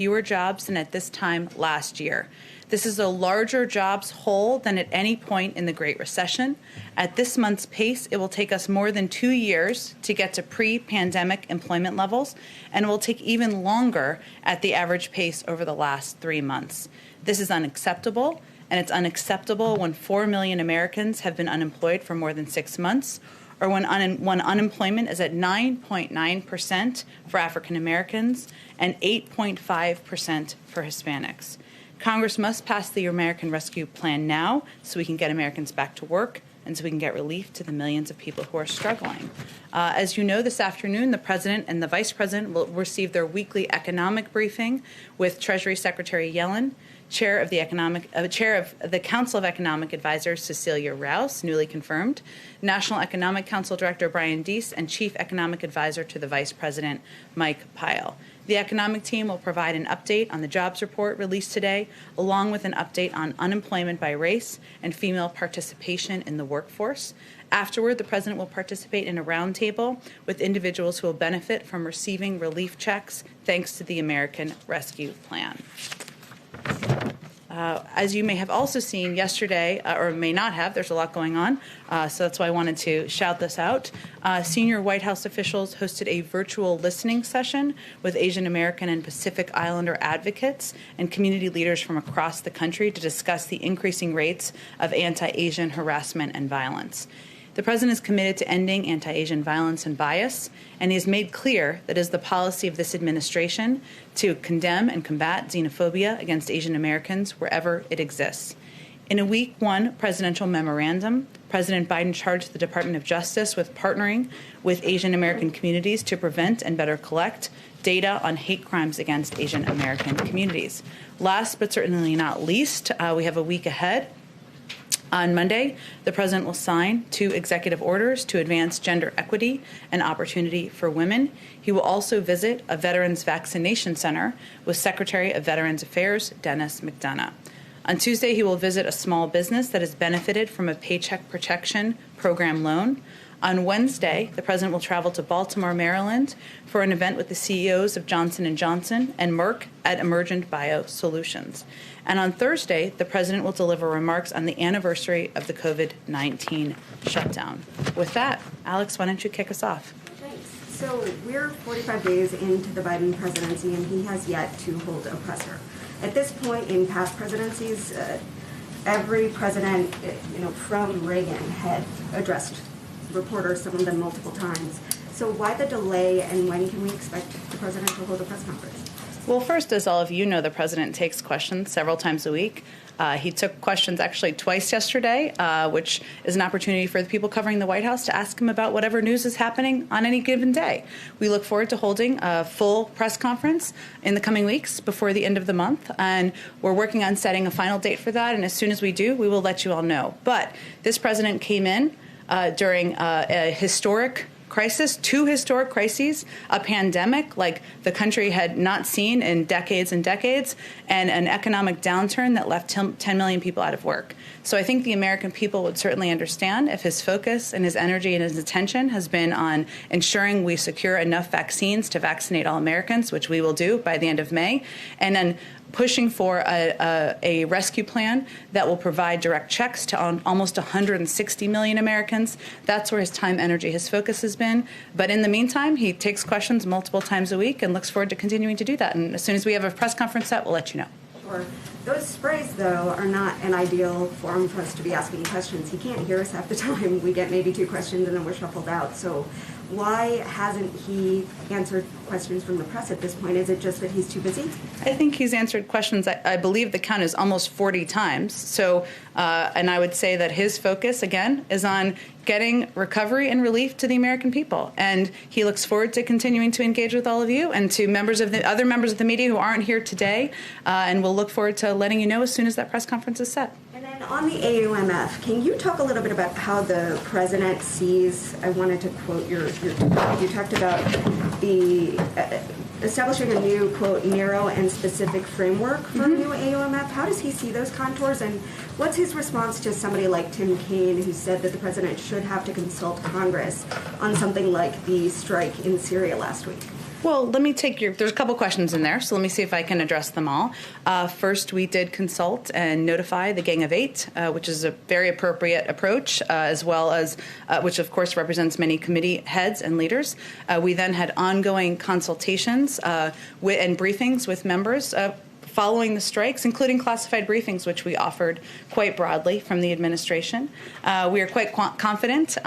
fewer jobs than at this time last year. This is a larger jobs hole than at any point in the Great Recession. At this month's pace, it will take us more than 2 years to get to pre-pandemic employment levels, and it will take even longer at the average pace over the last 3 months. This is unacceptable, and it's unacceptable when 4 million Americans have been unemployed for more than 6 months, or when unemployment is at 9.9% for African Americans and 8.5% for Hispanics. Congress must pass the American Rescue Plan now so we can get Americans back to work and so we can get relief to the millions of people who are struggling. As you know, this afternoon, the President and the Vice President will receive their weekly economic briefing with Treasury Secretary Yellen, Chair of the Council of Economic Advisors Cecilia Rouse, newly confirmed, National Economic Council Director Brian Deese, and Chief Economic Advisor to the Vice President Mike Pyle. The economic team will provide an update on the jobs report released today, along with an update on unemployment by race and female participation in the workforce. Afterward, the President will participate in a roundtable with individuals who will benefit from receiving relief checks thanks to the American Rescue Plan. As you may have also seen yesterday, or may not have, there's a lot going on, so that's why I wanted to shout this out. Senior White House officials hosted a virtual listening session with Asian American and Pacific Islander advocates and community leaders from across the country to discuss the increasing rates of anti-Asian harassment and violence. The President is committed to ending anti-Asian violence and bias, and he has made clear that it is the policy of this administration to condemn and combat xenophobia against Asian Americans wherever it exists. In a Week 1 presidential memorandum, President Biden charged the Department of Justice with partnering with Asian American communities to prevent and better collect data on hate crimes against Asian American communities. Last but certainly not least, we have a week ahead. On Monday, the President will sign 2 executive orders to advance gender equity and opportunity for women. He will also visit a Veterans Vaccination Center with Secretary of Veterans Affairs Dennis McDonough. On Tuesday, he will visit a small business that has benefited from a Paycheck Protection Program loan. On Wednesday, the President will travel to Baltimore, Maryland for an event with the CEOs of Johnson & Johnson and Merck at Emergent Biosolutions. And on Thursday, the President will deliver remarks on the anniversary of the COVID-19 shutdown. With that, Alex, why don't you kick us off? Thanks. So we're 45 days into the Biden presidency, and he has yet to hold a presser. At this point in past presidencies, every president, from Reagan had addressed reporters, some of them multiple times. So why the delay, and when can we expect the president to hold a press conference? Well, first, as all of you know, the President takes questions several times a week. He took questions actually twice yesterday, which is an opportunity for the people covering the White House to ask him about whatever news is happening on any given day. We look forward to holding a full press conference in the coming weeks before the end of the month, and we're working on setting a final date for that, and as soon as we do, we will let you all know. But this President came in during a historic crisis, 2 historic crises, a pandemic like the country had not seen in decades and decades, and an economic downturn that left 10 million people out of work. So I think the American people would certainly understand if his focus and his energy and his attention has been on ensuring we secure enough vaccines to vaccinate all Americans, which we will do by the end of May, and then pushing for a rescue plan that will provide direct checks to almost 160 million Americans. That's where his time, energy, his focus has been. But in the meantime, he takes questions multiple times a week and looks forward to continuing to do that. And as soon as we have a press conference set, we'll let you know. Sure. Those sprays, though, are not an ideal forum for us to be asking questions. He can't hear us half the time. We get maybe 2 questions and then we're shuffled out. So why hasn't he answered questions from the press at this point? Is it just that he's too busy? I think he's answered questions, I believe the count is almost 40 times. So, and I would say that his focus, again, is on getting recovery and relief to the American people. And he looks forward to continuing to engage with all of you and to other members of the media who aren't here today. And we'll look forward to letting you know as soon as that press conference is set. And then on the AUMF, can you talk a little bit about how the president sees, I wanted to quote you talked about the establishing a new, quote, narrow and specific framework for a new AUMF. How does he see those contours, and what's his response to somebody like Tim Kaine, who said that the president should have to consult Congress on something like the strike in Syria last week? Well, let me take there's a couple questions in there, so let me see if I can address them all. First, we did consult and notify the Gang of Eight, which is a very appropriate approach, as well as, which of course represents many committee heads and leaders. We then had ongoing consultations and briefings with members following the strikes, including classified briefings, which we offered quite broadly from the administration. We are quite confident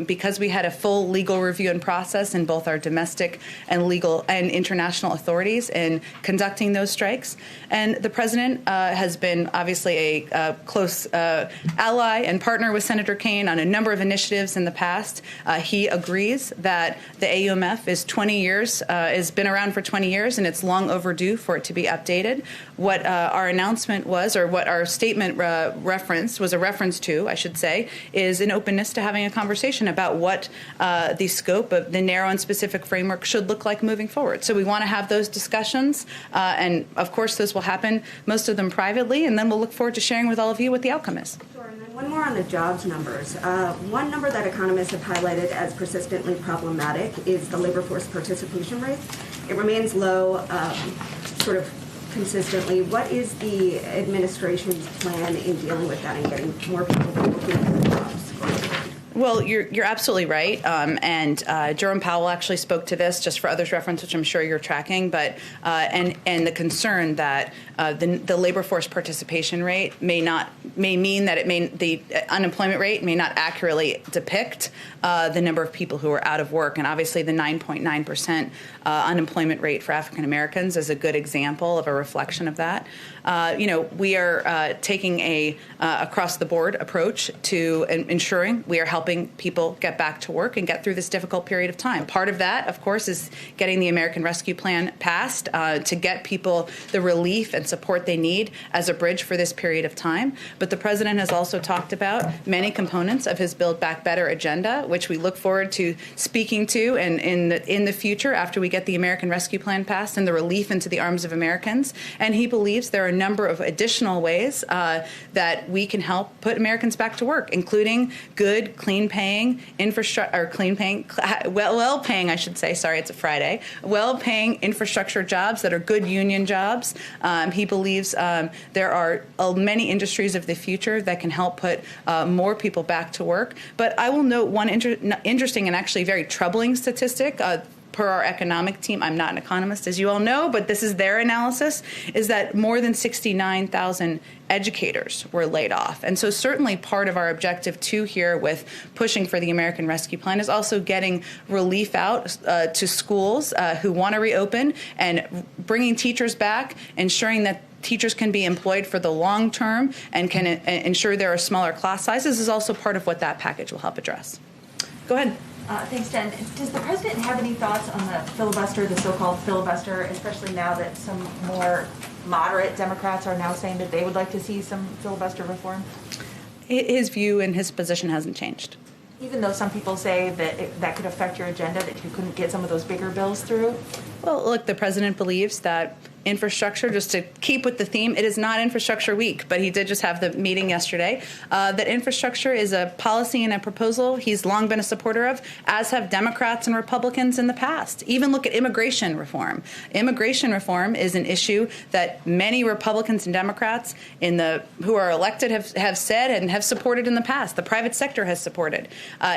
because we had a full legal review and process in both our domestic and legal and international authorities in conducting those strikes. And the president has been obviously a close ally and partner with Senator Kaine on a number of initiatives in the past. He agrees that the AUMF is 20 years, has been around for 20 years, and it's long overdue for it to be updated. What our announcement was, or what our statement referenced, was a reference to, I should say, is an openness to having a conversation about what the scope of the narrow and specific framework should look like moving forward. So we want to have those discussions, and of course those will happen, most of them privately, and then we'll look forward to sharing with all of you what the outcome is. Sure, and then one more on the jobs numbers. One number that economists have highlighted as persistently problematic is the labor force participation rate. It remains low, sort of consistently. What is the administration's plan in dealing with that and getting more people looking for jobs going forward? Well, you're absolutely right, and Jerome Powell actually spoke to this, just for others' reference, which I'm sure you're tracking. But and the concern that the labor force participation rate may mean that the unemployment rate may not accurately depict the number of people who are out of work, and obviously the 9.9% unemployment rate for African Americans is a good example of a reflection of that. We are taking a across the board approach to ensuring we are helping people get back to work and get through this difficult period of time. Part of that, of course, is getting the American Rescue Plan passed to get people the relief and support they need as a bridge for this period of time. But the president has also talked about many components of his Build Back Better agenda, which we look forward to speaking to and in the future after we get the American Rescue Plan passed and the relief into the arms of Americans. And he believes there are a number of additional ways that we can help put Americans back to work, including good, clean-paying infrastructure, or clean-paying, well-paying, I should say. Sorry, it's a Friday. Well-paying infrastructure jobs that are good union jobs. He believes there are many industries of the future that can help put more people back to work. But I will note one interesting and actually very troubling statistic. Per our economic team, I'm not an economist, as you all know, but this is their analysis, is that more than 69,000 educators were laid off. And so certainly part of our objective, too, here with pushing for the American Rescue Plan is also getting relief out to schools who want to reopen and bringing teachers back, ensuring that teachers can be employed for the long term and can ensure there are smaller class sizes is also part of what that package will help address. Go ahead. Thanks, Jen. Does the president have any thoughts on the filibuster, the so-called filibuster, especially now that some more moderate Democrats are now saying that they would like to see some filibuster reform? His view and his position hasn't changed. Even though some people say that that could affect your agenda, that you couldn't get some of those bigger bills through? Well, look, the president believes that infrastructure, just to keep with the theme, it is not infrastructure week, but he did just have the meeting yesterday, that infrastructure is a policy and a proposal he's long been a supporter of, as have Democrats and Republicans in the past. Even look at immigration reform. Immigration reform is an issue that many Republicans and Democrats who are elected have said and have supported in the past. The private sector has supported.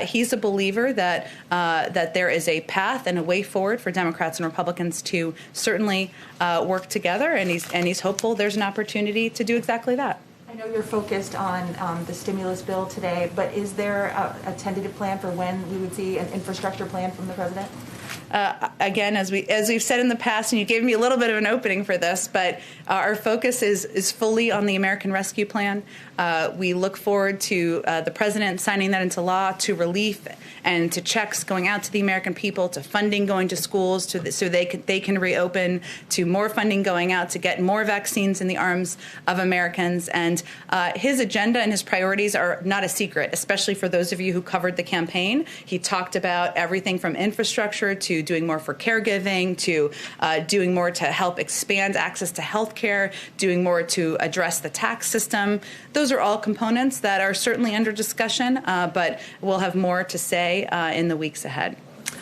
He's a believer that there is a path and a way forward for Democrats and Republicans to certainly work together, and he's hopeful there's an opportunity to do exactly that. I know you're focused on the stimulus bill today, but is there a tentative plan for when we would see an infrastructure plan from the president? Again, as we've said in the past, and you gave me a little bit of an opening for this, but our focus is fully on the American Rescue Plan. We look forward to the president signing that into law, to relief and to checks going out to the American people, to funding going to schools so they can reopen, to more funding going out to get more vaccines in the arms of Americans. And his agenda and his priorities are not a secret, especially for those of you who covered the campaign. He talked about everything from infrastructure to doing more for caregiving, to doing more to help expand access to health care, doing more to address the tax system. Those are all components that are certainly under discussion, but we'll have more to say in the weeks ahead.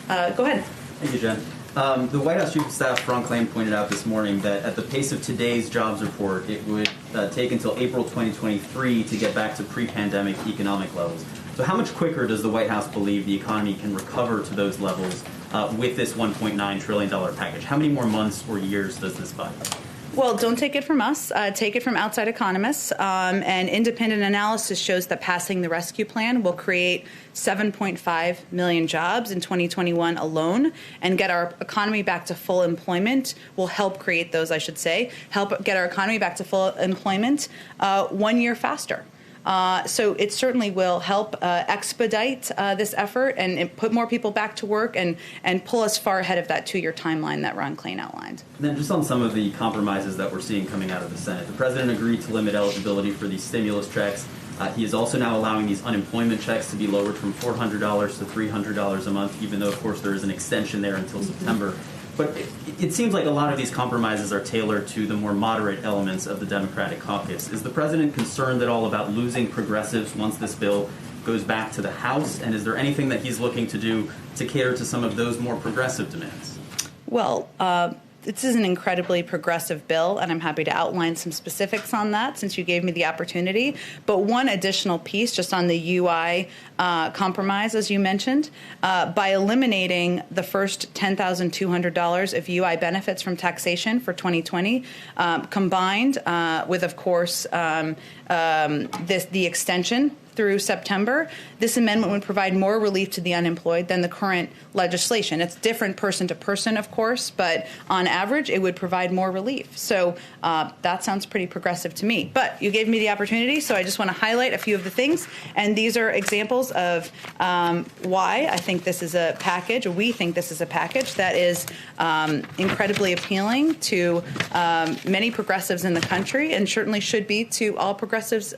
Go ahead. Thank you, Jen. The White House Chief of Staff, Ron Klain, pointed out this morning that at the pace of today's jobs report, it would take until April 2023 to get back to pre-pandemic economic levels. So how much quicker does the White House believe the economy can recover to those levels with this $1.9 trillion package? How many more months or years does this buy? Well, don't take it from us. Take it from outside economists. And independent analysis shows that passing the rescue plan will create 7.5 million jobs in 2021 alone and get our economy back to full employment. Will help create those, I should say, help get our economy back to full employment 1 year faster. So it certainly will help expedite this effort and put more people back to work and pull us far ahead of that 2-year timeline that Ron Klain outlined. And then just on some of the compromises that we're seeing coming out of the Senate, the president agreed to limit eligibility for these stimulus checks. He is also now allowing these unemployment checks to be lowered from $400 to $300 a month, even though, of course, there is an extension there until September. But it seems like a lot of these compromises are tailored to the more moderate elements of the Democratic caucus. Is the president concerned at all about losing progressives once this bill goes back to the House? And is there anything that he's looking to do to cater to some of those more progressive demands? Well, this is an incredibly progressive bill, and I'm happy to outline some specifics on that since you gave me the opportunity. But one additional piece just on the UI compromise, as you mentioned, by eliminating the first $10,200 of UI benefits from taxation for 2020, combined with, of course, the extension through September, this amendment would provide more relief to the unemployed than the current legislation. It's different person to person, of course, but on average, it would provide more relief. So that sounds pretty progressive to me. But you gave me the opportunity, so I just want to highlight a few of the things. And these are examples of why I think this is a package, or we think this is a package that is incredibly appealing to many progressives in the country, and certainly should be to all progressives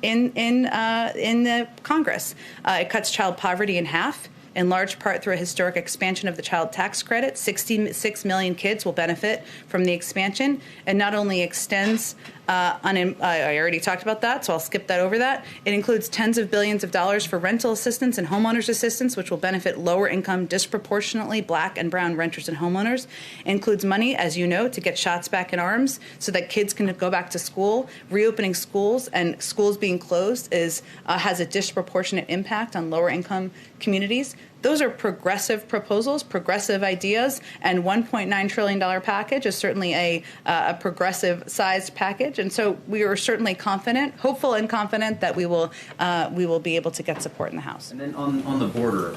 in the Congress. It cuts child poverty in half, in large part through a historic expansion of the child tax credit. 66 million kids will benefit from the expansion, and not only extends I already talked about that, so I'll skip that over that. It includes tens of billions of dollars for rental assistance and homeowners assistance, which will benefit lower income, disproportionately black and brown renters and homeowners. It includes money, as you know, to get shots back in arms so that kids can go back to school. Reopening schools and schools being closed has a disproportionate impact on lower income communities. Those are progressive proposals, progressive ideas, and $1.9 trillion package is certainly a progressive-sized package. And so we are certainly confident, hopeful and confident that we will be able to get support in the House. And then on the border,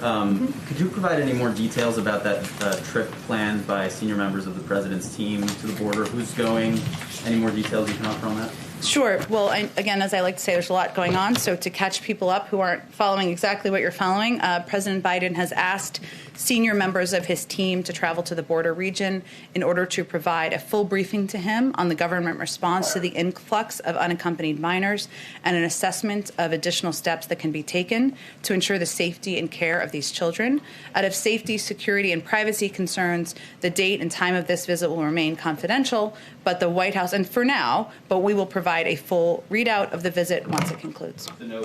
could you provide any more details about that trip planned by senior members of the president's team to the border? Who's going? Any more details you can offer on that? Sure. Well, again, as I like to say, there's a lot going on. So to catch people up who aren't following exactly what you're following, President Biden has asked senior members of his team to travel to the border region in order to provide a full briefing to him on the government response to the influx of unaccompanied minors and an assessment of additional steps that can be taken to ensure the safety and care of these children. Out of safety, security, and privacy concerns, the date and time of this visit will remain confidential, but the White House, and for now, but we will provide a full readout of the visit once it concludes. No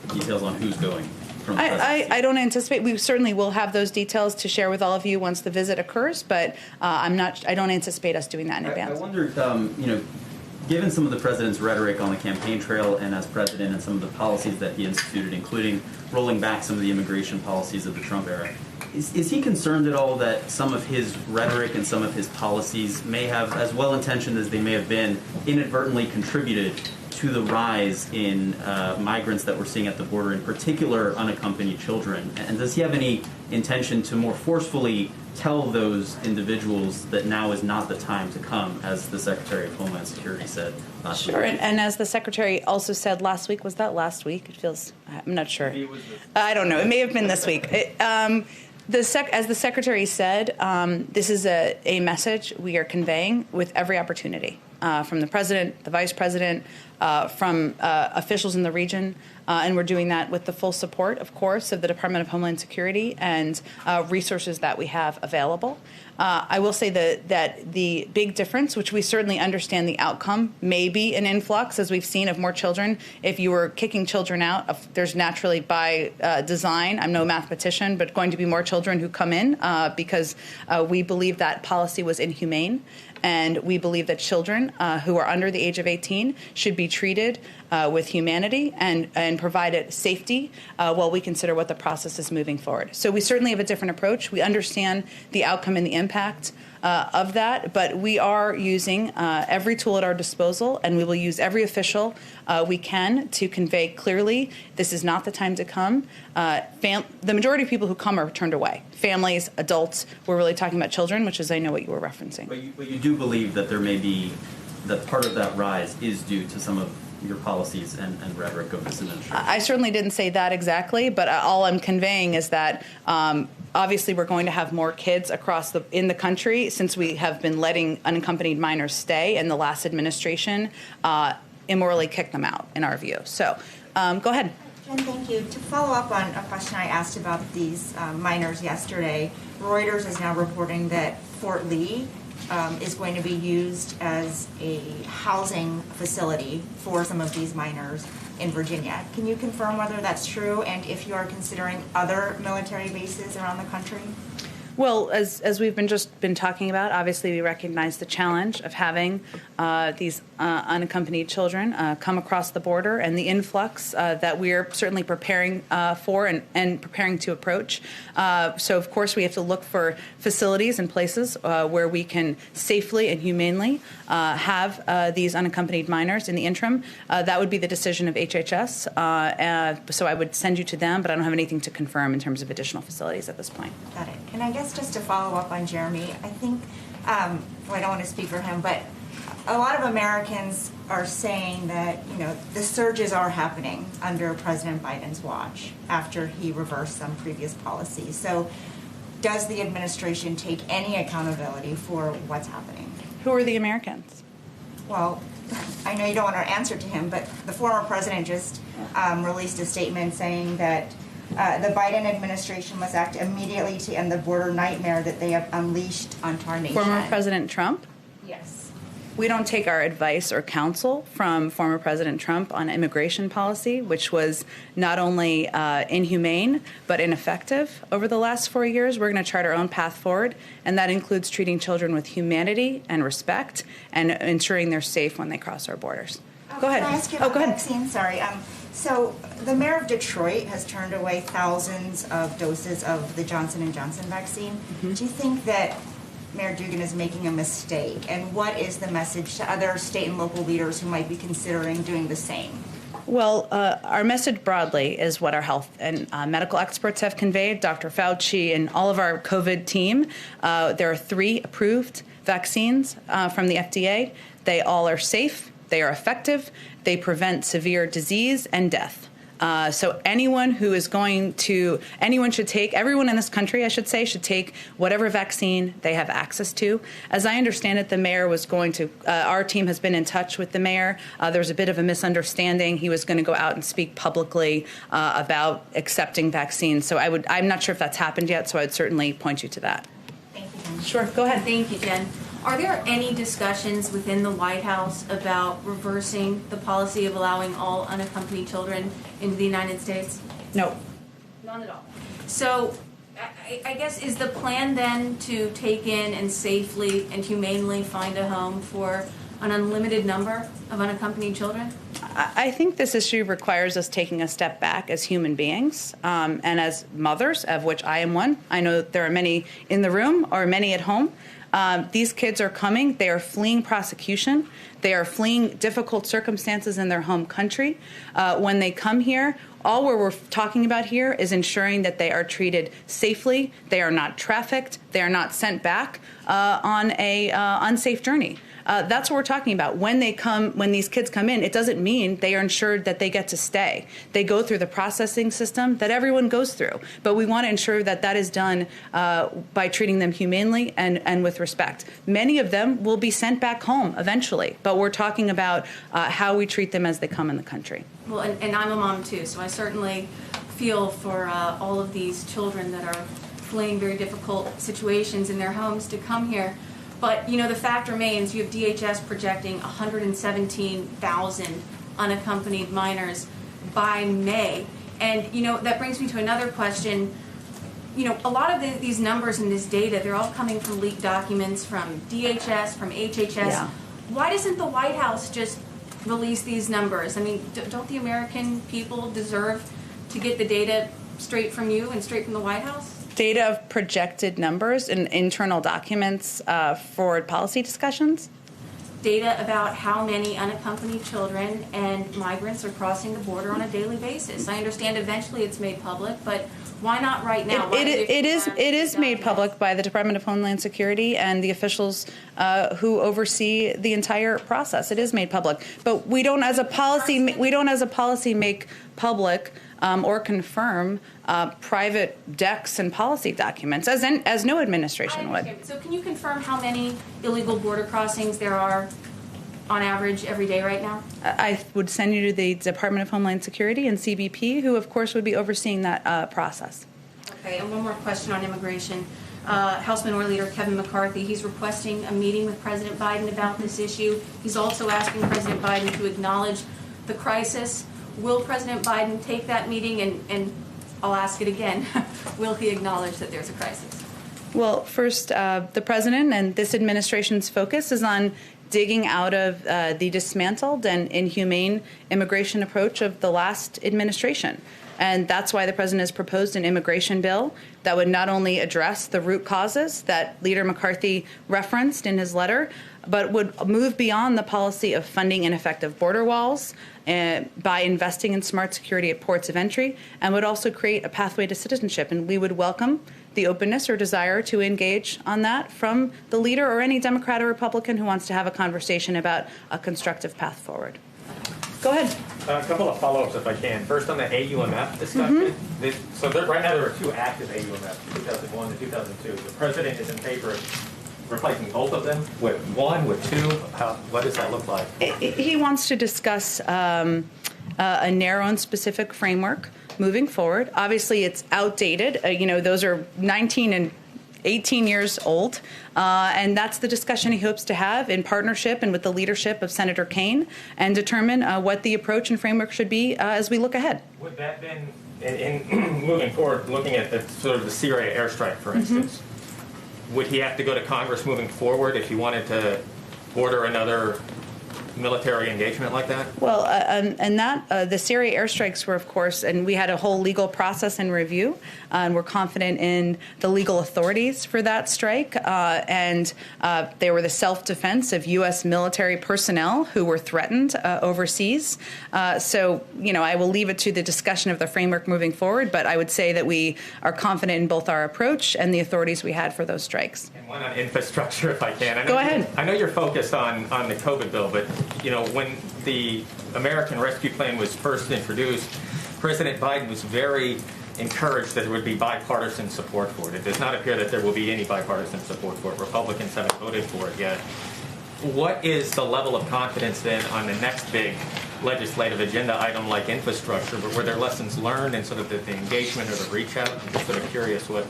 details on who's going? I don't anticipate. We certainly will have those details to share with all of you once the visit occurs, but I don't anticipate us doing that in advance. I wonder, given some of the president's rhetoric on the campaign trail and as president and some of the policies that he instituted, including rolling back some of the immigration policies of the Trump era, is he concerned at all that some of his rhetoric and some of his policies may have, as well-intentioned as they may have been, inadvertently contributed to the rise in migrants that we're seeing at the border, in particular unaccompanied children? And does he have any intention to more forcefully tell those individuals that now is not the time to come, as the Secretary of Homeland Security said last week? Sure, and as the Secretary also said last week, was that last week? It feels, I'm not sure. Maybe it was I don't know. It may have been this week. As the Secretary said, this is a message we are conveying with every opportunity. from the president, the vice president, from officials in the region. And we're doing that with the full support, of course, of the Department of Homeland Security and resources that we have available. I will say that the big difference, which we certainly understand the outcome, may be an influx, as we've seen, of more children. If you were kicking children out, there's naturally by design, I'm no mathematician, but going to be more children who come in because we believe that policy was inhumane. And we believe that children who are under the age of 18 should be treated with humanity and provided safety while we consider what the process is moving forward. So we certainly have a different approach. We understand the outcome and the impact of that, but we are using every tool at our disposal, and we will use every official we can to convey clearly this is not the time to come. The majority of people who come are turned away. Families, adults. We're really talking about children, which is, I know, what you were referencing. But you do believe that there may be, that part of that rise is due to some of your policies and rhetoric of this administration. I certainly didn't say that exactly, but all I'm conveying is that obviously we're going to have more kids in the country since we have been letting unaccompanied minors stay, and the last administration immorally kicked them out, in our view. So go ahead. Jen, thank you. To follow up on a question I asked about these minors yesterday, Reuters is now reporting that Fort Lee is going to be used as a housing facility for some of these minors in Virginia. Can you confirm whether that's true, and if you are considering other military bases around the country? Well, as we've been talking about, obviously we recognize the challenge of having these unaccompanied children come across the border, and the influx that we're certainly preparing for and preparing to approach. So, of course, we have to look for facilities and places where we can safely and humanely have these unaccompanied minors. In the interim, that would be the decision of HHS. So I would send you to them, but I don't have anything to confirm in terms of additional facilities at this point. Got it. And I guess just to follow up on Jeremy, I think, well, I don't want to speak for him, but a lot of Americans are saying that, the surges are happening under President Biden's watch after he reversed some previous policies. So does the administration take any accountability for what's happening? Who are the Americans? Well, I know you don't want to answer to him, but the former president just released a statement saying that the Biden administration must act immediately to end the border nightmare that they have unleashed onto our nation. Former President Trump? Yes. We don't take our advice or counsel from former President Trump on immigration policy, which was not only inhumane but ineffective over the last 4 years. We're going to chart our own path forward, and that includes treating children with humanity and respect and ensuring they're safe when they cross our borders. Go ahead. Can I ask you about vaccine? Sorry. So the mayor of Detroit has turned away thousands of doses of the Johnson & Johnson vaccine. Mm-hmm. Do you think that Mayor Duggan is making a mistake? And what is the message to other state and local leaders who might be considering doing the same? Well, our message broadly is what our health and medical experts have conveyed, Dr. Fauci and all of our COVID team. There are 3 approved vaccines from the FDA. They all are safe. They are effective. They prevent severe disease and death. So anyone who is everyone in this country, I should say, should take whatever vaccine they have access to. As I understand it, the mayor was going to, our team has been in touch with the mayor. There was a bit of a misunderstanding. He was going to go out and speak publicly about accepting vaccines. So I'm not sure if that's happened yet, so I'd certainly point you to that. Thank you, Jen. Sure, go ahead. Thank you, Jen. Are there any discussions within the White House about reversing the policy of allowing all unaccompanied children into the United States? No. None at all. So I guess is the plan then to take in and safely and humanely find a home for an unlimited number of unaccompanied children? I think this issue requires us taking a step back as human beings and as mothers, of which I am one. I know there are many in the room or many at home. These kids are coming. They are fleeing prosecution. They are fleeing difficult circumstances in their home country. When they come here, all we're talking about here is ensuring that they are treated safely. They are not trafficked. They are not sent back on a unsafe journey. That's what we're talking about. When these kids come in, it doesn't mean they are ensured that they get to stay. They go through the processing system that everyone goes through, but we want to ensure that that is done by treating them humanely and with respect. Many of them will be sent back home eventually, but we're talking about how we treat them as they come in the country. Well, and I'm a mom too, so I certainly feel for all of these children that are fleeing very difficult situations in their homes to come here. But, you know, the fact remains, you have DHS projecting 117,000 unaccompanied minors by May. And, you know, that brings me to another question. You know, a lot of these numbers and this data, they're all coming from leaked documents from DHS, from HHS. Yeah. Why doesn't the White House just release these numbers? I mean, don't the American people deserve to get the data straight from you and straight from the White House? Data of projected numbers in internal documents for policy discussions? Data about how many unaccompanied children and migrants are crossing the border on a daily basis. I understand eventually it's made public, but why not right now? It is made public by the Department of Homeland Security and the officials who oversee the entire process. It is made public, but we don't, as a policy, make public or confirm private decks and policy documents, as no administration would. So can you confirm how many illegal border crossings there are on average every day right now? I would send you to the Department of Homeland Security and CBP, who of course would be overseeing that process. Okay, and one more question on immigration. House Minority Leader Kevin McCarthy, he's requesting a meeting with President Biden about this issue. He's also asking President Biden to acknowledge the crisis. Will President Biden take that meeting, and I'll ask it again, will he acknowledge that there's a crisis? Well, first, the president and this administration's focus is on digging out of the dismantled and inhumane immigration approach of the last administration. And that's why the president has proposed an immigration bill that would not only address the root causes that Leader McCarthy referenced in his letter, but would move beyond the policy of funding ineffective border walls by investing in smart security at ports of entry, and would also create a pathway to citizenship. And we would welcome the openness or desire to engage on that from the leader or any Democrat or Republican who wants to have a conversation about a constructive path forward. Go ahead. A couple of follow-ups, if I can. First, on the AUMF discussion. Right now there are two active AUMFs, 2001 and 2002. The president is in favor of replacing both of them with one, with two. What does that look like? He wants to discuss a narrow and specific framework moving forward. Obviously, it's outdated. Those are 19 and 18 years old, and that's the discussion he hopes to have in partnership and with the leadership of Senator Kaine, and determine what the approach and framework should be as we look ahead. Would that then, in moving forward, looking at the sort of the Syria airstrike, for instance, would he have to go to Congress moving forward if he wanted to order another military engagement like that? Well, and that the Syria airstrikes were, of course, and we had a whole legal process and review, and we're confident in the legal authorities for that strike, and they were the self-defense of U.S. military personnel who were threatened overseas. So, I will leave it to the discussion of the framework moving forward, but I would say that we are confident in both our approach and the authorities we had for those strikes. And one on infrastructure, if I can. Go ahead. I know you're focused on the COVID bill, but when the American Rescue Plan was first introduced, President Biden was very encouraged that there would be bipartisan support for it. It does not appear that there will be any bipartisan support for it. Republicans haven't voted for it yet. What is the level of confidence then on the next big legislative agenda item like infrastructure? But were there lessons learned and sort of the engagement or the reach out? I'm just sort of curious what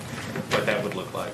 that would look like.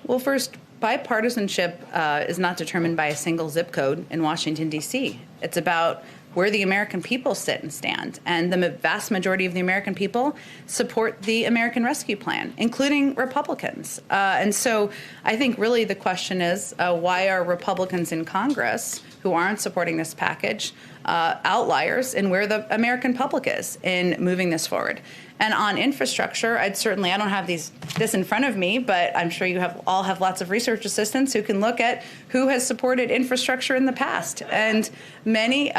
Well, first, bipartisanship is not determined by a single zip code in Washington, D.C. It's about where the American people sit and stand. And the vast majority of the American people support the American Rescue Plan, including Republicans. And so I think really the question is, why are Republicans in Congress who aren't supporting this package outliers in where the American public is in moving this forward? And on infrastructure, I don't have this in front of me, but I'm sure you all have lots of research assistants who can look at who has supported infrastructure in the past. And many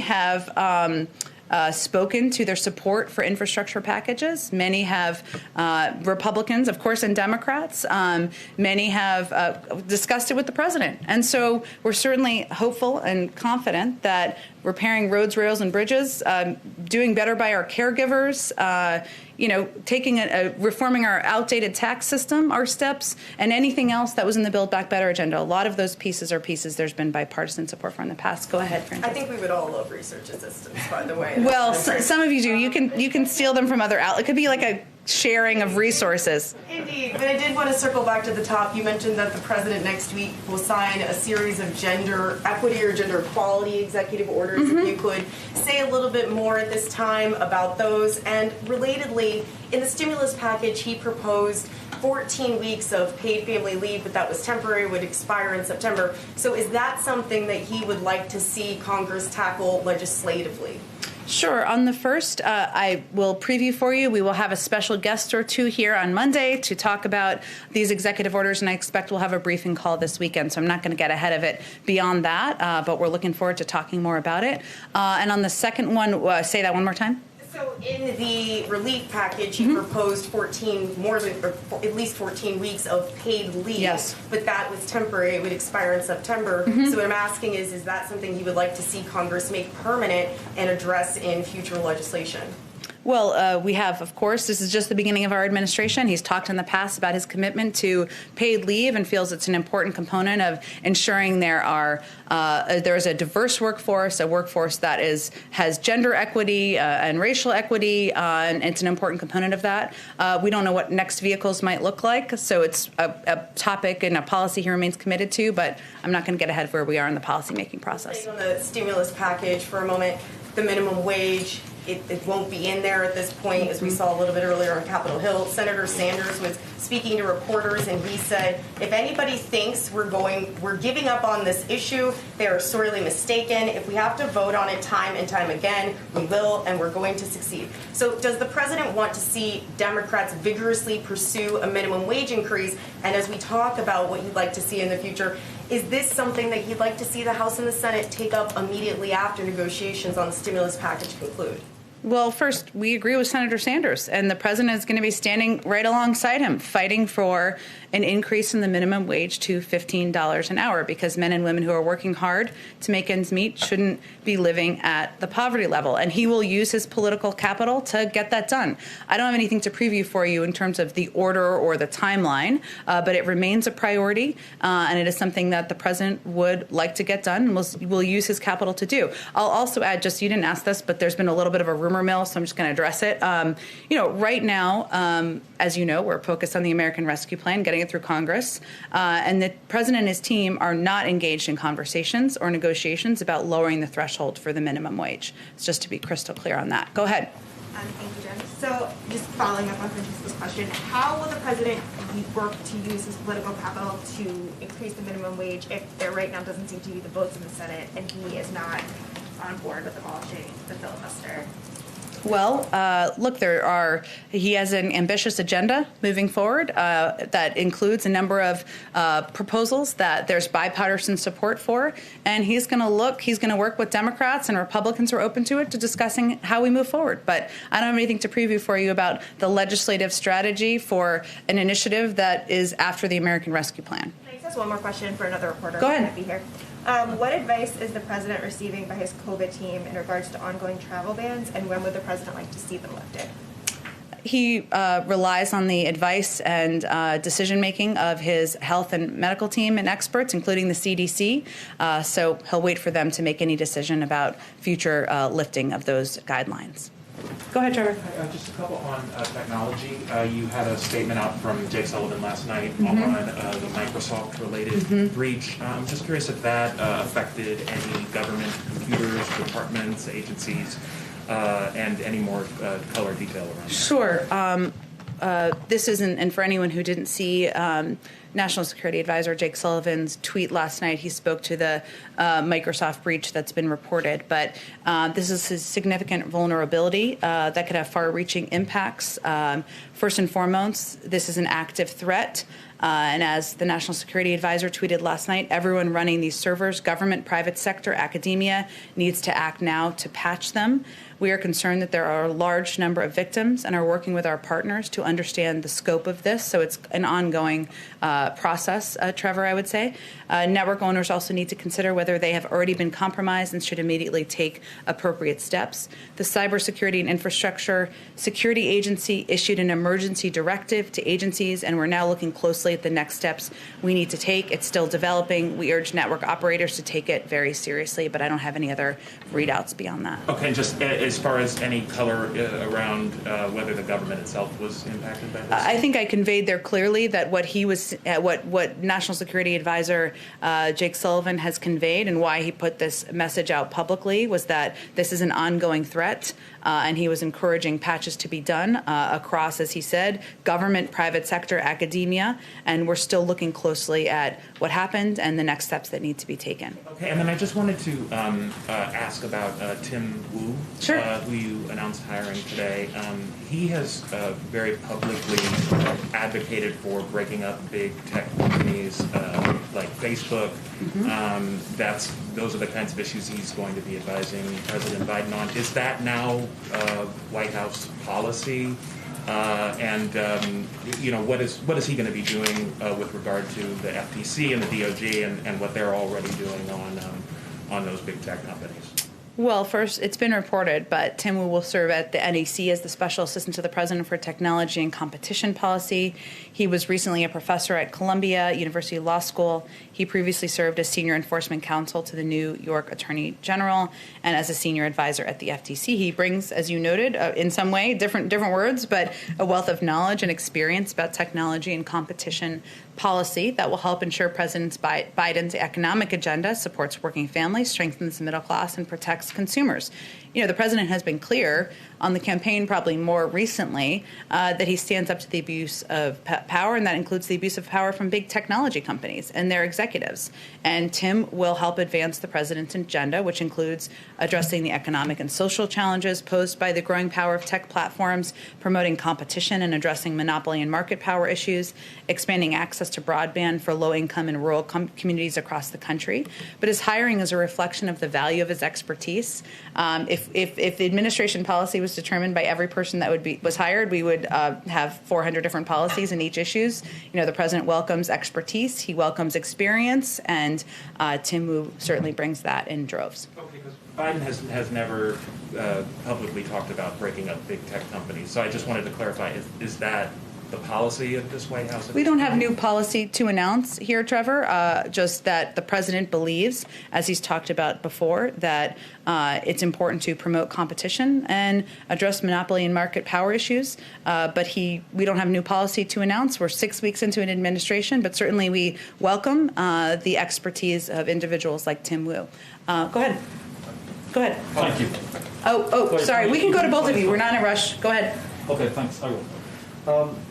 have spoken to their support for infrastructure packages. Many have, Republicans, of course, and Democrats. Many have discussed it with the president. And so we're certainly hopeful and confident that repairing roads, rails, and bridges, doing better by our caregivers, taking reforming our outdated tax system, our steps, and anything else that was in the Build Back Better agenda. A lot of those pieces are pieces there's been bipartisan support for in the past. Go ahead, Frances. I think we would all love research assistants, by the way. Well, some of you do. You can steal them from other outlets. It could be like a sharing of resources. Indeed, but I did want to circle back to the top. You mentioned that the president next week will sign a series of gender equity or gender equality executive orders. If you could say a little bit more at this time about those. And relatedly, in the stimulus package, he proposed 14 weeks of paid family leave, but that was temporary, would expire in September. So is that something that he would like to see Congress tackle legislatively? Sure. On the first, I will preview for you. We will have a special guest or two here on Monday to talk about these executive orders, and I expect we'll have a briefing call this weekend, so I'm not going to get ahead of it beyond that, but we're looking forward to talking more about it. And on the second one, say that one more time. So in the relief package, he proposed at least 14 weeks of paid leave. Yes. But that was temporary. It would expire in September. So what I'm asking is that something he would like to see Congress make permanent and address in future legislation? Well, we have, of course, this is just the beginning of our administration. He's talked in the past about his commitment to paid leave and feels it's an important component of ensuring there is a diverse workforce, a workforce that has gender equity and racial equity, and it's an important component of that. We don't know what next vehicles might look like, so it's a topic and a policy he remains committed to, but I'm not going to get ahead of where we are in the policymaking process. Staying on the stimulus package for a moment, the minimum wage, it won't be in there at this point, as we saw a little bit earlier on Capitol Hill. Senator Sanders was speaking to reporters, and he said, if anybody thinks we're giving up on this issue, they are sorely mistaken. If we have to vote on it time and time again, we will, and we're going to succeed. So does the president want to see Democrats vigorously pursue a minimum wage increase? And as we talk about what he'd like to see in the future, is this something that he'd like to see the House and the Senate take up immediately after negotiations on the stimulus package conclude? Well, first, we agree with Senator Sanders, and the president is going to be standing right alongside him, fighting for an increase in the minimum wage to $15 an hour, because men and women who are working hard to make ends meet shouldn't be living at the poverty level. And he will use his political capital to get that done. I don't have anything to preview for you in terms of the order or the timeline, but it remains a priority, and it is something that the president would like to get done and will use his capital to do. I'll also add, just you didn't ask this, but there's been a little bit of a rumor mill, so I'm just going to address it. Right now, as you know, we're focused on the American Rescue Plan, getting it through Congress, and the president and his team are not engaged in conversations or negotiations about lowering the threshold for the minimum wage. It's just to be crystal clear on that. Go ahead. Thank you, Jen. So just following up on Francesca's question, how will the president work to use his political capital to increase the minimum wage if there right now doesn't seem to be the votes in the Senate and he is not on board with abolishing the filibuster? Well, look, he has an ambitious agenda moving forward that includes a number of proposals that there's bipartisan support for, and he's going to work with Democrats and Republicans who are open to it to discussing how we move forward. But I don't have anything to preview for you about the legislative strategy for an initiative that is after the American Rescue Plan. Can I just ask one more question for another reporter? Go ahead. Who might be here? What advice is the president receiving by his COVID team in regards to ongoing travel bans, and when would the president like to see them lifted? He relies on the advice and decision-making of his health and medical team and experts, including the CDC. So he'll wait for them to make any decision about future lifting of those guidelines. Go ahead, Trevor. Just a couple on technology. You had a statement out from Jake Sullivan last night on the Microsoft-related breach. I'm just curious if that affected any government computers, departments, agencies, and any more color detail around that. Sure. This isn't, and for anyone who didn't see National Security Advisor Jake Sullivan's tweet last night, he spoke to the Microsoft breach that's been reported. But this is a significant vulnerability that could have far-reaching impacts. First and foremost, this is an active threat. And as the National Security Advisor tweeted last night, everyone running these servers, government, private sector, academia, needs to act now to patch them. We are concerned that there are a large number of victims and are working with our partners to understand the scope of this. So it's an ongoing process, Trevor, I would say. Network owners also need to consider whether they have already been compromised and should immediately take appropriate steps. The Cybersecurity and Infrastructure Security Agency issued an emergency directive to agencies, and we're now looking closely at the next steps we need to take. It's still developing. We urge network operators to take it very seriously, but I don't have any other readouts beyond that. Okay, and just as far as any color around whether the government itself was impacted by this? I think I conveyed there clearly that what he was, what National Security Advisor Jake Sullivan has conveyed and why he put this message out publicly was that this is an ongoing threat, and he was encouraging patches to be done across, as he said, government, private sector, academia, and we're still looking closely at what happened and the next steps that need to be taken. Okay, and then I just wanted to ask about Tim Wu, Sure. Who you announced hiring today. He has very publicly advocated for breaking up big tech companies like Facebook. Those are the kinds of issues he's going to be advising President Biden on. Is that now White House policy? What is he going to be doing with regard to the FTC and the DOJ and what they're already doing on those big tech companies? Well, first, it's been reported, but Tim Wu will serve at the NEC as the Special Assistant to the President for Technology and Competition Policy. He was recently a professor at Columbia University Law School. He previously served as Senior Enforcement Counsel to the New York Attorney General and as a Senior Advisor at the FTC. He brings, as you noted, in some way, different words, but a wealth of knowledge and experience about technology and competition policy that will help ensure President Biden's economic agenda supports working families, strengthens the middle class, and protects consumers. You know, the president has been clear on the campaign, probably more recently, that he stands up to the abuse of power, and that includes the abuse of power from big technology companies and their executives. And Tim will help advance the president's agenda, which includes addressing the economic and social challenges posed by the growing power of tech platforms, promoting competition and addressing monopoly and market power issues, expanding access to broadband for low-income and rural communities across the country. But his hiring is a reflection of the value of his expertise. If the administration policy was determined by every person that was hired, we would have 400 different policies in each issues. You know, the president welcomes expertise, he welcomes experience, and Tim Wu certainly brings that in droves. Okay, because Biden has never publicly talked about breaking up big tech companies. So I just wanted to clarify: is that the policy of this White House? We don't have new policy to announce here, Trevor, just that the president believes, as he's talked about before, that it's important to promote competition and address monopoly and market power issues. But we don't have new policy to announce. We're 6 weeks into an administration, but certainly we welcome the expertise of individuals like Tim Wu. Go ahead. Thank you. Sorry. We can go to both of you. We're not in a rush. Go ahead. Okay, thanks. I will.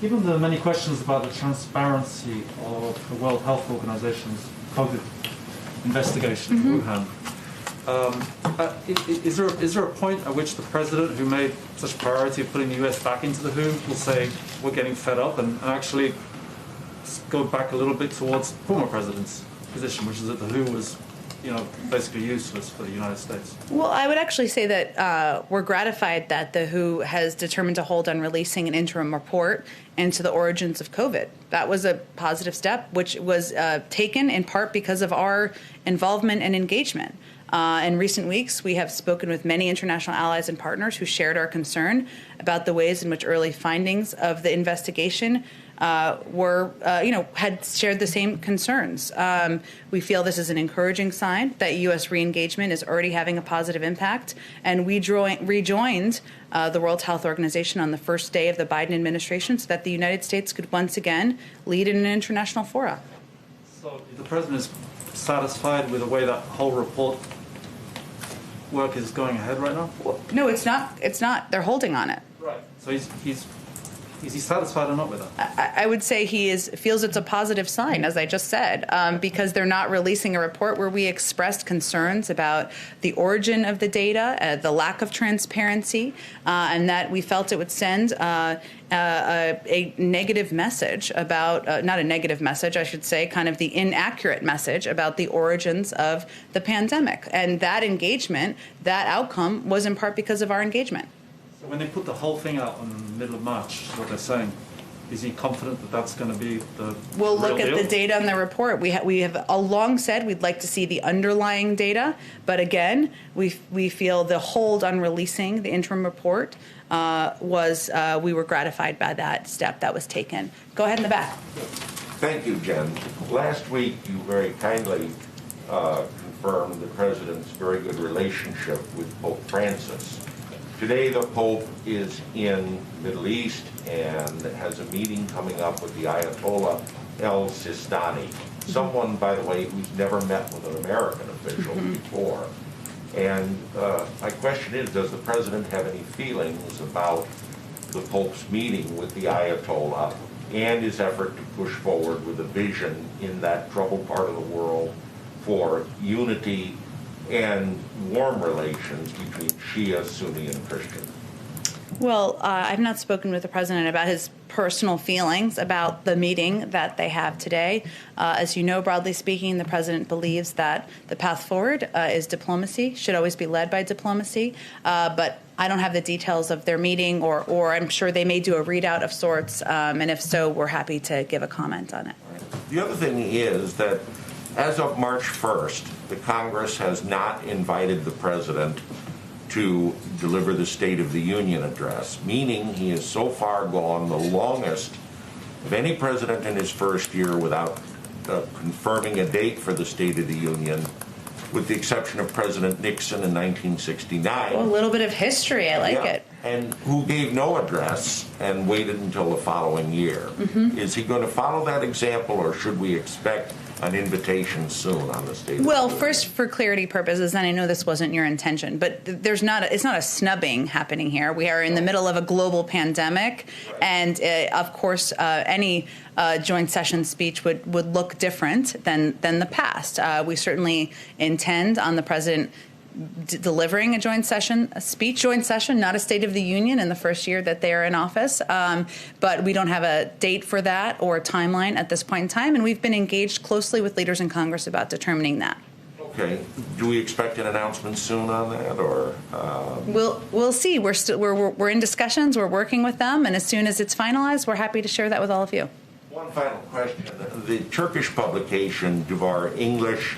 Given the many questions about the transparency of the World Health Organization's COVID investigation in Wuhan, is there a point at which the president, who made such a priority of putting the US back into the WHO, will say, we're getting fed up, and actually go back a little bit towards former president's position, which is that the WHO was basically useless for the United States? Well, I would actually say that we're gratified that the WHO has determined to hold on releasing an interim report into the origins of COVID. That was a positive step, which was taken in part because of our involvement and engagement. In recent weeks, we have spoken with many international allies and partners who shared our concern about the ways in which early findings of the investigation had shared the same concerns. We feel this is an encouraging sign that U.S. re-engagement is already having a positive impact, and we rejoined the World Health Organization on the first day of the Biden administration so that the United States could once again lead in an international fora. So the president is satisfied with the way that whole report work is going ahead right now? No, it's not. It's not. They're holding on it. Right. So he's Is he satisfied or not with that? I would say he feels it's a positive sign, as I just said, because they're not releasing a report where we expressed concerns about the origin of the data, the lack of transparency, and that we felt it would send a negative message about, not a negative message, I should say, kind of the inaccurate message about the origins of the pandemic. And that engagement, that outcome, was in part because of our engagement. So when they put the whole thing out in the middle of March, what they're saying, is he confident that that's going to be the We'll real look at deal? the data in the report. We have long said we'd like to see the underlying data, but again, we feel the hold on releasing the interim report we were gratified by that step that was taken. Go ahead in the back. Thank you, Jen. Last week, you very kindly confirmed the President's very good relationship with Pope Francis. Today, the Pope is in the Middle East and has a meeting coming up with the Ayatollah El Sistani, someone, by the way, who's never met with an American official before. And my question is, does the President have any feelings about the Pope's meeting with the Ayatollah and his effort to push forward with a vision in that troubled part of the world for unity and warm relations between Shia, Sunni, and Christian? Well, I've not spoken with the President about his personal feelings about the meeting that they have today. As you know, broadly speaking, the President believes that the path forward is diplomacy, should always be led by diplomacy. But I don't have the details of their meeting, or I'm sure they may do a readout of sorts. And if so, we're happy to give a comment on it. The other thing is that as of March 1st, the Congress has not invited the President to deliver the State of the Union address, meaning he has so far gone the longest of any president in his first year without confirming a date for the State of the Union, with the exception of President Nixon in 1969. Well, a little bit of history, I like it. And who gave no address and waited until the following year. Is he going to follow that example, or should we expect an invitation soon on the State of the Well, Union? first, for clarity purposes, and I know this wasn't your intention, but it's not a snubbing happening here. We are in the middle of a global pandemic, and of course, any joint session speech would look different than the past. We certainly intend on the President delivering a joint session not a State of the Union in the first year that they are in office. But we don't have a date for that or a timeline at this point in time, and we've been engaged closely with leaders in Congress about determining that. Okay. Do we expect an announcement soon on that, or? We'll see. We're in discussions. We're working with them, and as soon as it's finalized, we're happy to share that with all of you. One final question. The Turkish publication, Duvar English,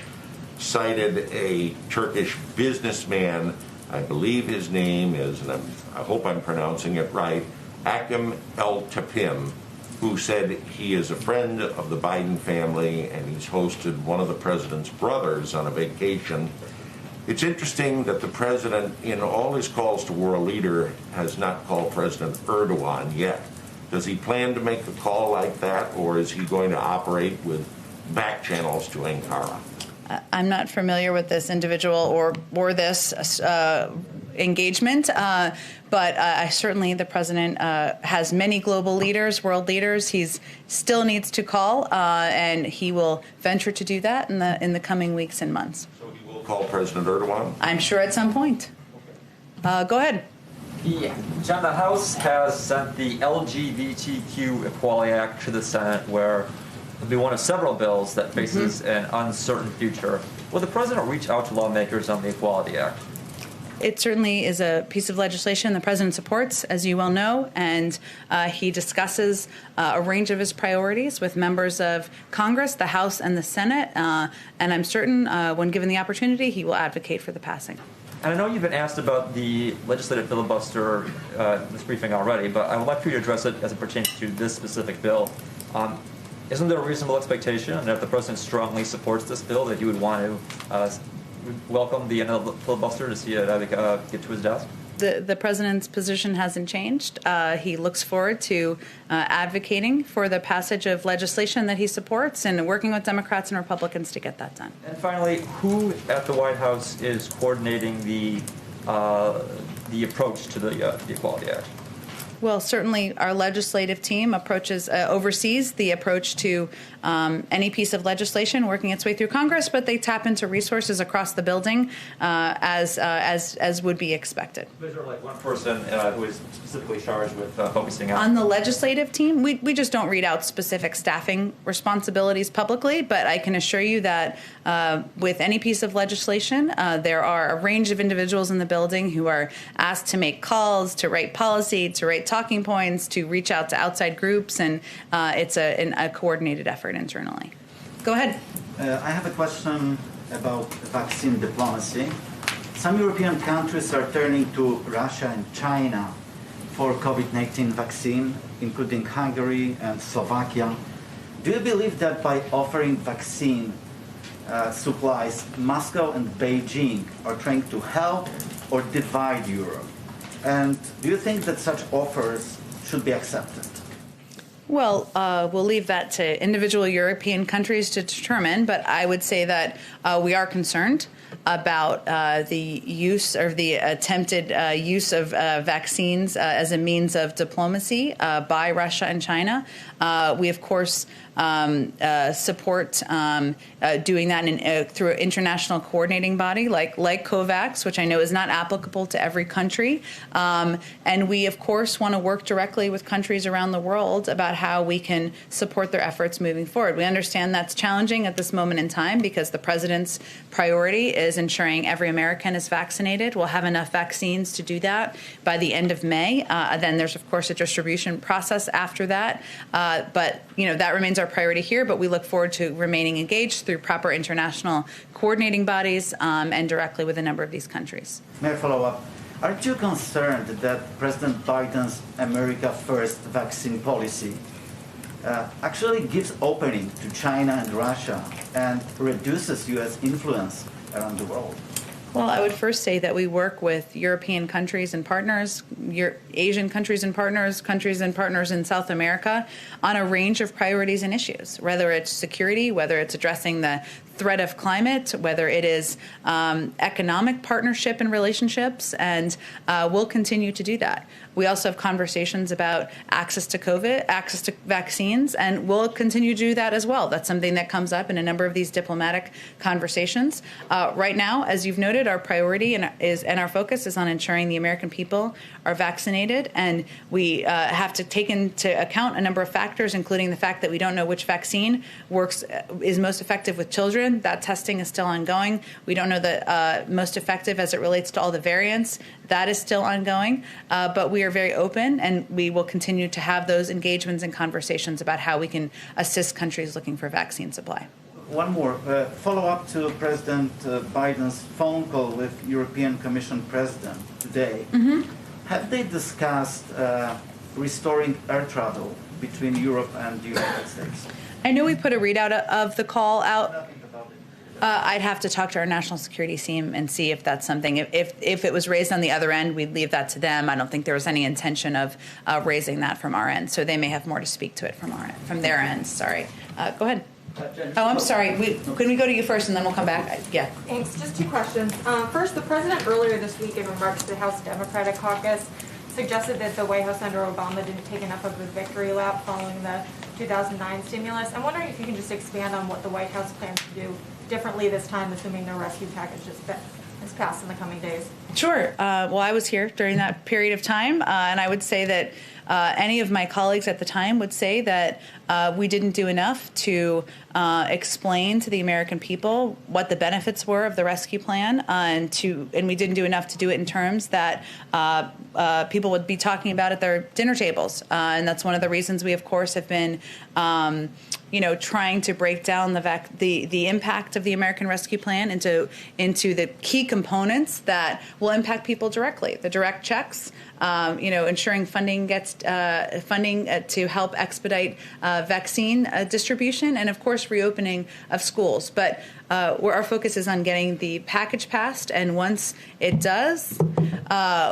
cited a Turkish businessman, I believe his name is, and I hope I'm pronouncing it right, Akim El Tapim, who said he is a friend of the Biden family and he's hosted one of the president's brothers on a vacation. It's interesting that the president, in all his calls to world leader, has not called President Erdogan yet. Does he plan to make a call like that, or is he going to operate with back channels to Ankara? I'm not familiar with this individual or this engagement, but certainly the President has many global leaders, world leaders. He still needs to call, and he will venture to do that in the coming weeks and months. So he will call President Erdogan? I'm sure at some point. Go ahead. Yeah. John, the House has sent the LGBTQ Equality Act to the Senate, where it'll be one of several bills that faces an uncertain future. Will the President reach out to lawmakers on the Equality Act? It certainly is a piece of legislation the President supports, as you well know, and he discusses a range of his priorities with members of Congress, the House, and the Senate, and I'm certain when given the opportunity, he will advocate for the passing. And I know you've been asked about the legislative filibuster in this briefing already, but I would like for you to address it as it pertains to this specific bill. Isn't there a reasonable expectation that if the President strongly supports this bill that you would want to welcome the end of the filibuster to see it get to his desk? The President's position hasn't changed. He looks forward to advocating for the passage of legislation that he supports and working with Democrats and Republicans to get that done. And finally, who at the White House is coordinating the approach to the Equality Act? Well, certainly our legislative team oversees the approach to any piece of legislation working its way through Congress, but they tap into resources across the building as would be expected. Is there like one person who is specifically charged with focusing on the legislative team? We just don't read out specific staffing responsibilities publicly, but I can assure you that with any piece of legislation, there are a range of individuals in the building who are asked to make calls, to write policy, to write talking points, to reach out to outside groups, and it's a coordinated effort internally. Go ahead. I have a question about vaccine diplomacy. Some European countries are turning to Russia and China for COVID-19 vaccine, including Hungary and Slovakia. Do you believe that by offering vaccine supplies, Moscow and Beijing are trying to help or divide Europe? And do you think that such offers should be accepted? Well, we'll leave that to individual European countries to determine, but I would say that we are concerned about the use or the attempted use of vaccines as a means of diplomacy by Russia and China. We, of course, support doing that through an international coordinating body like COVAX, which I know is not applicable to every country. And we, of course, want to work directly with countries around the world about how we can support their efforts moving forward. We understand that's challenging at this moment in time because the president's priority is ensuring every American is vaccinated. We'll have enough vaccines to do that by the end of May. Then there's, of course, a distribution process after that. But, that remains our priority here, but we look forward to remaining engaged through proper international coordinating bodies and directly with a number of these countries. May I follow up? Aren't you concerned that President Biden's America First vaccine policy actually gives opening to China and Russia and reduces U.S. influence around the world? Well, I would first say that we work with European countries and partners, Asian countries and partners in South America on a range of priorities and issues, whether it's security, whether it's addressing the threat of climate, whether it is economic partnership and relationships, and we'll continue to do that. We also have conversations about access to COVID, access to vaccines, and we'll continue to do that as well. That's something that comes up in a number of these diplomatic conversations. Right now, as you've noted, our priority and our focus is on ensuring the American people are vaccinated, and we have to take into account a number of factors, including the fact that we don't know which vaccine is most effective with children. That testing is still ongoing. We don't know the most effective as it relates to all the variants. That is still ongoing, but we are very open, and we will continue to have those engagements and conversations about how we can assist countries looking for vaccine supply. One more follow-up to President Biden's phone call with European Commission President today. Mm-hmm. Have they discussed restoring air travel between Europe and the United States? I know we put a readout of the call out. I'd have to talk to our national security team and see if that's something. If it was raised on the other end, we'd leave that to them. I don't think there was any intention of raising that from our end. So they may have more to speak to it from their end. Sorry. Go ahead. Oh, I'm sorry. Can we go to you first and then we'll come back? Yeah. Thanks. Just two questions. First, the president earlier this week in remarks to the House Democratic Caucus suggested that the White House under Obama didn't take enough of a victory lap following the 2009 stimulus. I'm wondering if you can just expand on what the White House plans to do differently this time, assuming the rescue package is passed in the coming days. Sure. Well, I was here during that period of time, and I would say that any of my colleagues at the time would say that we didn't do enough to explain to the American people what the benefits were of the rescue plan, and we didn't do enough to do it in terms that people would be talking about at their dinner tables. And that's one of the reasons we, of course, have been trying to break down the impact of the American Rescue Plan into the key components that will impact people directly. The direct checks, ensuring funding gets to help expedite vaccine distribution, and of course reopening of schools. But where our focus is on getting the package passed, and once it does,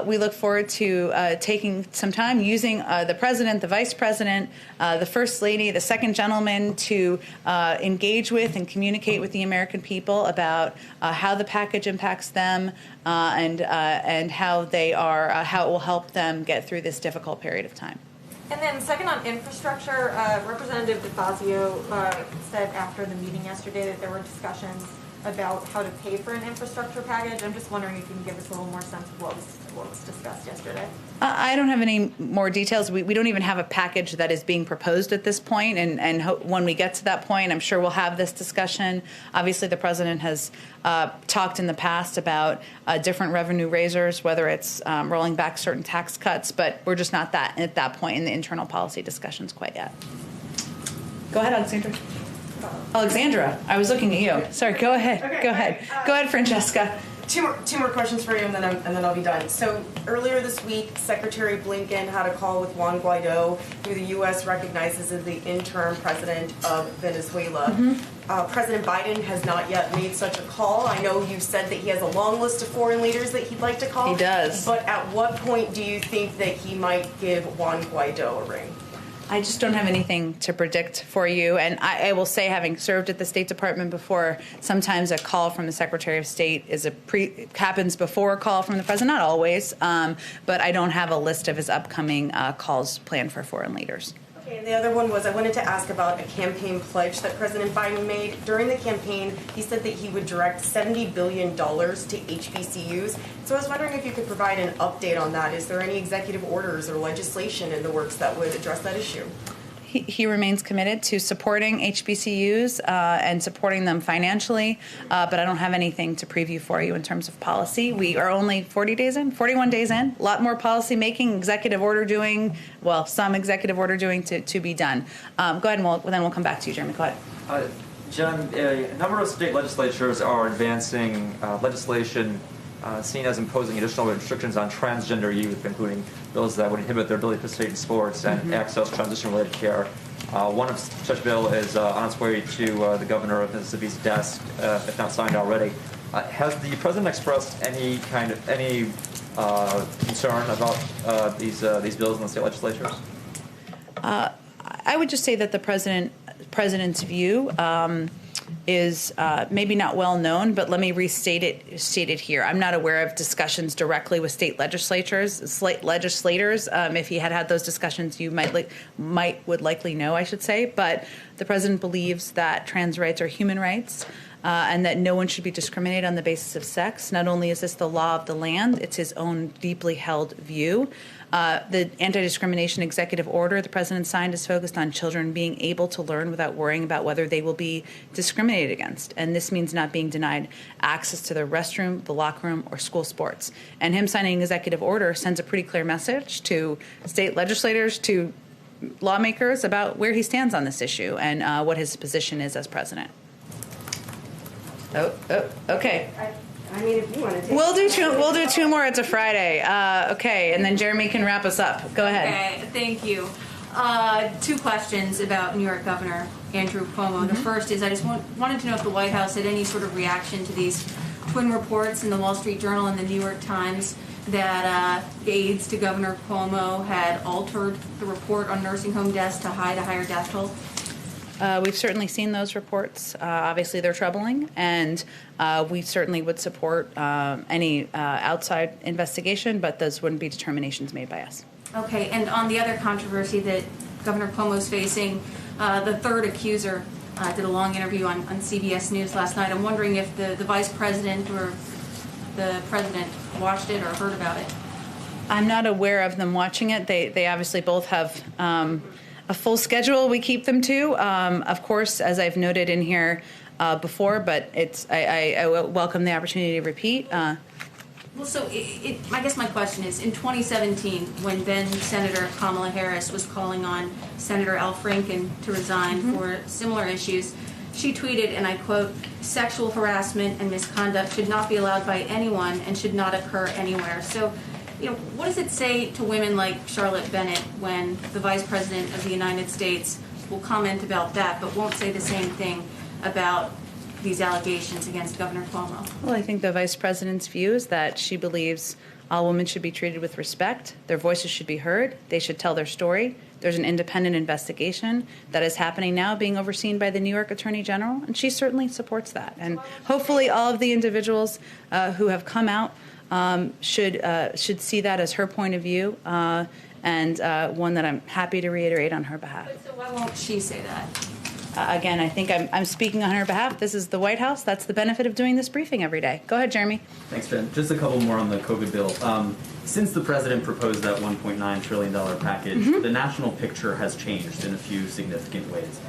we look forward to taking some time using the president, the vice president, the first lady, the second gentleman begin to engage with and communicate with the American people about how the package impacts them and how how it will help them get through this difficult period of time. And then second on infrastructure, Representative DeFazio said after the meeting yesterday that there were discussions about how to pay for an infrastructure package. I'm just wondering if you can give us a little more sense of what was discussed yesterday. I don't have any more details. We don't even have a package that is being proposed at this point, and when we get to that point, I'm sure we'll have this discussion. Obviously, the president has talked in the past about different revenue raisers, whether it's rolling back certain tax cuts, but we're just not at that point in the internal policy discussions quite yet. Go ahead, Alexandra. Alexandra, I was looking at you. Sorry, go ahead. Okay, go ahead. Go ahead, Francesca. Two more questions for you, and then I'll be done. So earlier this week, Secretary Blinken had a call with Juan Guaido, who the U.S. recognizes as the interim president of Venezuela. Mm-hmm. President Biden has not yet made such a call. I know you said that he has a long list of foreign leaders that he'd like to call. He does. But at what point do you think that he might give Juan Guaido a ring? I just don't have anything to predict for you. And I will say, having served at the State Department before, sometimes a call from the Secretary of State happens before a call from the President. Not always, but I don't have a list of his upcoming calls planned for foreign leaders. Okay, and the other one was I wanted to ask about a campaign pledge that President Biden made. During the campaign, he said that he would direct $70 billion to HBCUs. So I was wondering if you could provide an update on that. Is there any executive orders or legislation in the works that would address that issue? He remains committed to supporting HBCUs and supporting them financially, but I don't have anything to preview for you in terms of policy. We are only 41 days in, a lot more policy making, some executive order doing to be done. Go ahead, and then we'll come back to you, Jeremy. Go ahead. John, a number of state legislatures are advancing legislation seen as imposing additional restrictions on transgender youth, including bills that would inhibit their ability to participate in sports and access transition-related care. One of such bill is on its way to the governor of Mississippi's desk, if not signed already. Has the president expressed any concern about these bills in the state legislatures? I would just say that the president's view is maybe not well known, but let me restate it here. I'm not aware of discussions directly with state legislators. If he had those discussions, you would likely know, I should say. But the president believes that trans rights are human rights. And that no one should be discriminated on the basis of sex. Not only is this the law of the land, it's his own deeply held view. The anti-discrimination executive order the president signed is focused on children being able to learn without worrying about whether they will be discriminated against. And this means not being denied access to the restroom, the locker room, or school sports. And him signing an executive order sends a pretty clear message to state legislators, to lawmakers about where he stands on this issue and what his position is as president. Okay. I mean, if you want to take We'll do two more. It's a Friday. Okay, and then Jeremy can wrap us up. Go ahead. Okay, thank you. Two questions about New York Governor Andrew Cuomo. The first is I just wanted to know if the White House had any sort of reaction to these twin reports in the Wall Street Journal and the New York Times that aides to Governor Cuomo had altered the report on nursing home deaths to hide a higher death toll. We've certainly seen those reports. Obviously, they're troubling, and we certainly would support any outside investigation, but those wouldn't be determinations made by us. Okay, and on the other controversy that Governor Cuomo's facing, the third accuser did a long interview on CBS News last night. I'm wondering if the vice president or the president watched it or heard about it. I'm not aware of them watching it. They obviously both have a full schedule we keep them to. Of course, as I've noted in here before, but I welcome the opportunity to repeat. Well, so I guess my question is, in 2017, when then Senator Kamala Harris was calling on Senator Al Franken to resign for similar issues, she tweeted, and I quote, "Sexual harassment and misconduct should not be allowed by anyone and should not occur anywhere." So, what does it say to women like Charlotte Bennett when the Vice President of the United States will comment about that, but won't say the same thing about these allegations against Governor Cuomo? Well, I think the Vice President's view is that she believes all women should be treated with respect. Their voices should be heard. They should tell their story. There's an independent investigation that is happening now, being overseen by the New York Attorney General, and she certainly supports that. And hopefully all of the individuals who have come out should see that as her point of view, and one that I'm happy to reiterate on her behalf. But so why won't she say that? Again, I think I'm speaking on her behalf. This is the White House. That's the benefit of doing this briefing every day. Go ahead, Jeremy. Thanks, Jen. Just a couple more on the COVID bill. Since the president proposed that $1.9 trillion package, the national picture has changed in a few significant ways.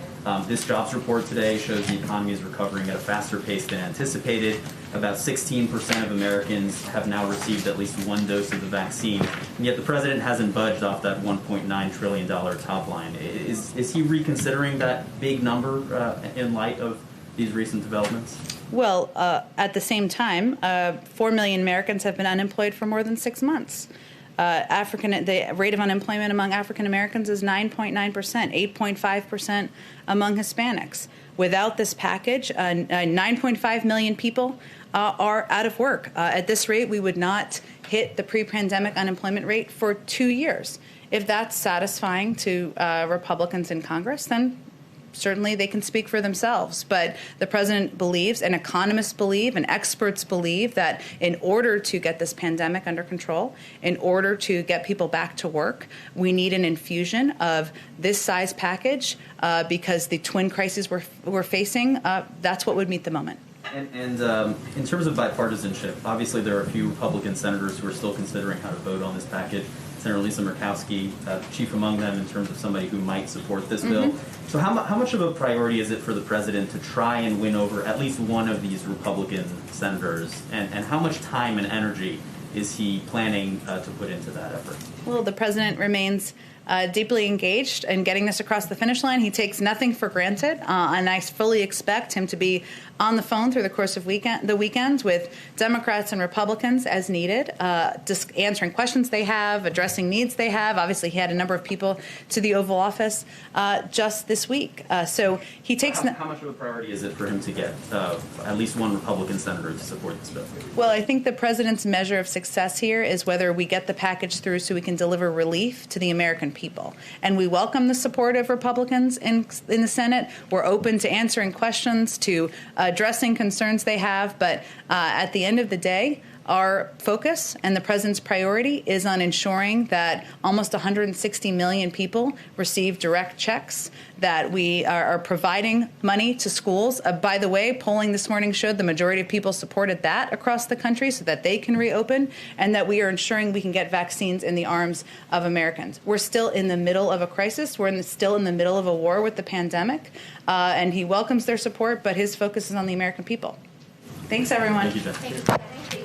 This jobs report today shows the economy is recovering at a faster pace than anticipated. About 16% of Americans have now received at least one dose of the vaccine, and yet the president hasn't budged off that $1.9 trillion top line. Is he reconsidering that big number in light of these recent developments? Well, at the same time, 4 million Americans have been unemployed for more than 6 months. The rate of unemployment among African Americans is 9.9%, 8.5% among Hispanics. Without this package, 9.5 million people are out of work. At this rate, we would not hit the pre-pandemic unemployment rate for 2 years. If that's satisfying to Republicans in Congress, then certainly they can speak for themselves. But the president believes, and economists believe, and experts believe that in order to get this pandemic under control, in order to get people back to work, we need an infusion of this size package because the twin crises we're facing, that's what would meet the moment. And in terms of bipartisanship, obviously there are a few Republican senators who are still considering how to vote on this package. Senator Lisa Murkowski, chief among them in terms of somebody who might support this bill. So how much of a priority is it for the president to try and win over at least one of these Republican senators? And how much time and energy is he planning to put into that effort? Well, the president remains deeply engaged in getting this across the finish line. He takes nothing for granted, and I fully expect him to be on the phone through the course of the weekends with Democrats and Republicans as needed, just answering questions they have, addressing needs they have. Obviously, he had a number of people to the Oval Office just this week. So he takes... How much of a priority is it for him to get at least one Republican senator to support this bill? Well, I think the president's measure of success here is whether we get the package through so we can deliver relief to the American people. And we welcome the support of Republicans in the Senate. We're open to answering questions, to addressing concerns they have. But at the end of the day, our focus and the president's priority is on ensuring that almost 160 million people receive direct checks, that we are providing money to schools. By the way, polling this morning showed the majority of people supported that across the country so that they can reopen, and that we are ensuring we can get vaccines in the arms of Americans. We're still in the middle of a crisis. We're still in the middle of a war with the pandemic, and he welcomes their support, but his focus is on the American people. Thanks, everyone. Thank you, Jen. Thank you.